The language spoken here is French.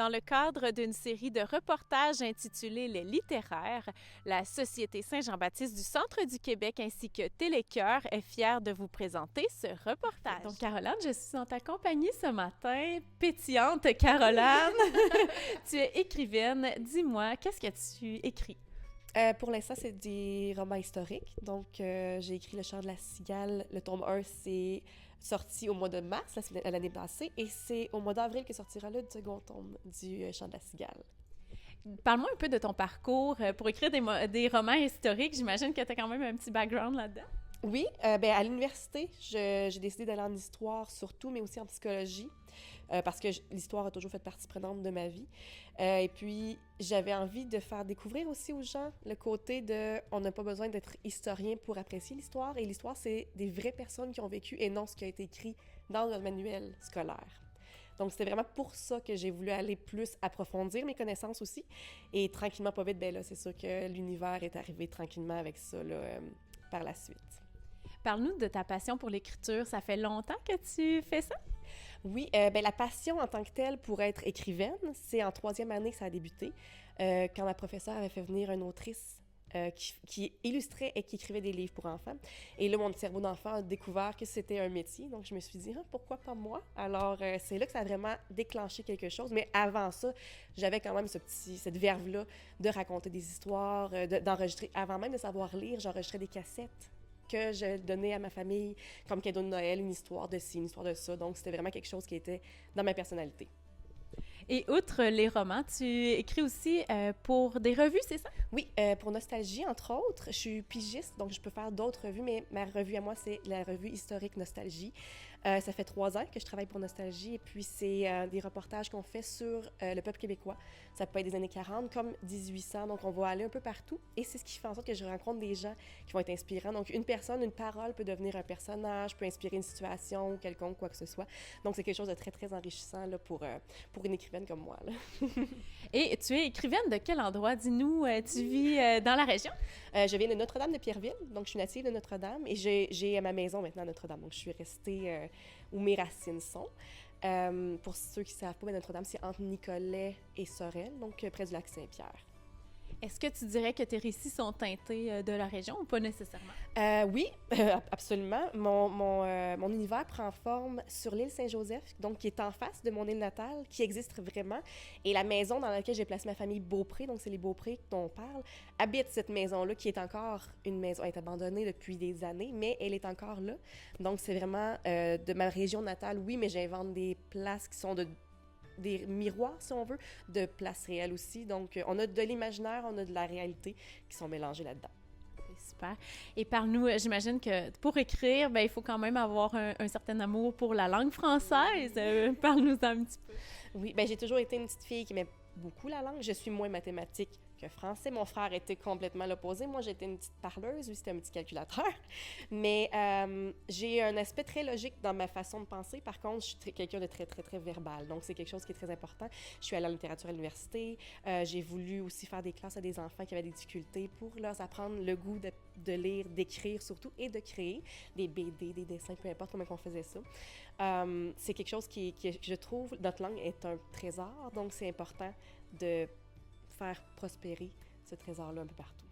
Dans le cadre d'une série de reportages intitulée Les littéraires, la Société Saint-Jean-Baptiste du Centre du Québec ainsi que Télécœur est fière de vous présenter ce reportage. Donc, Caroline, je suis en ta compagnie ce matin. Pétillante Caroline, tu es écrivaine. Dis-moi, qu'est-ce que tu écris? Pour l'instant, c'est des romans historiques. Donc, j'ai écrit Le Chant de la Cigale. Le tome 1, c'est sorti au mois de mars l'année passée. Et c'est au mois d'avril que sortira le second tome du Chant de la Cigale. Parle-moi un peu de ton parcours. Pour écrire des romans historiques, j'imagine que tu as quand même un petit background là-dedans. Oui, à l'université, j'ai décidé d'aller en histoire surtout, mais aussi en psychologie, parce que l'histoire a toujours fait partie prenante de ma vie. Et puis, j'avais envie de faire découvrir aussi aux gens le côté de on n'a pas besoin d'être historien pour apprécier l'histoire, et l'histoire, c'est des vraies personnes qui ont vécu et non ce qui a été écrit dans le manuel scolaire. Donc, c'était vraiment pour ça que j'ai voulu aller plus approfondir mes connaissances aussi. Et tranquillement, pas vite, ben là, c'est sûr que l'univers est arrivé tranquillement avec ça, là, par la suite. Parle-nous de ta passion pour l'écriture. Ça fait longtemps que tu fais ça? Oui, la passion en tant que telle pour être écrivaine, c'est en troisième année que ça a débuté, quand ma professeure avait fait venir une autrice qui illustrait et qui écrivait des livres pour enfants. Et là, mon cerveau d'enfant a découvert que c'était un métier, donc je me suis dit, pourquoi pas moi? Alors, c'est là que ça a vraiment déclenché quelque chose. Mais avant ça, j'avais quand même cette verve-là de raconter des histoires, d'enregistrer. Avant même de savoir lire, j'enregistrais des cassettes que je donnais à ma famille comme cadeau de Noël, une histoire de ci, une histoire de ça. Donc, c'était vraiment quelque chose qui était dans ma personnalité. Et outre les romans, tu écris aussi pour des revues, c'est ça? Oui, pour Nostalgie, entre autres. Je suis pigiste, donc je peux faire d'autres revues, mais ma revue à moi, c'est la revue historique Nostalgie. Ça fait 3 ans que je travaille pour Nostalgie, et puis c'est des reportages qu'on fait sur le peuple québécois. Ça peut être des années 40 comme 1800, donc on va aller un peu partout, et c'est ce qui fait en sorte que je rencontre des gens qui vont être inspirants. Donc une personne, une parole peut devenir un personnage, peut inspirer une situation quelconque, quoi que ce soit. Donc c'est quelque chose de très, très enrichissant là, pour une écrivaine comme moi. Là. Et tu es écrivaine de quel endroit? Dis-nous, tu vis dans la région? Je viens de Notre-Dame de Pierreville, donc je suis native de Notre-Dame, et j'ai ma maison maintenant à Notre-Dame, donc je suis restée où mes racines sont. Pour ceux qui ne savent pas, Notre-Dame, c'est entre Nicolet et Sorel, donc près du lac Saint-Pierre. Est-ce que tu dirais que tes récits sont teintés de la région ou pas nécessairement? Oui, absolument. Mon univers prend forme sur l'île Saint-Joseph, donc qui est en face de mon île natale, qui existe vraiment. Et la maison dans laquelle j'ai placé ma famille Beaupré, donc c'est les Beaupré dont on parle, habite cette maison-là, qui est encore une maison. Elle est abandonnée depuis des années, mais elle est encore là. Donc c'est vraiment de ma région natale, oui, mais j'invente des places qui sont des miroirs, si on veut, de places réelles aussi. Donc, on a de l'imaginaire, on a de la réalité qui sont mélangés là-dedans. C'est super. Et parle-nous, j'imagine que pour écrire, ben, il faut quand même avoir un certain amour pour la langue française. Parle-nous un petit peu. Oui, j'ai toujours été une petite fille qui aimait beaucoup la langue. Je suis moins mathématique que français. Mon frère était complètement l'opposé. Moi, j'étais une petite parleuse, lui, c'était un petit calculateur. Mais j'ai un aspect très logique dans ma façon de penser. Par contre, je suis quelqu'un de très, très, très verbal. Donc, c'est quelque chose qui est très important. Je suis allée en littérature à l'université. J'ai voulu aussi faire des classes à des enfants qui avaient des difficultés pour leur apprendre le goût de lire, d'écrire surtout, et de créer des BD, des dessins, peu importe comment on faisait ça. C'est quelque chose qui, je trouve, notre langue est un trésor. Donc, c'est important de faire prospérer ce trésor-là un peu partout.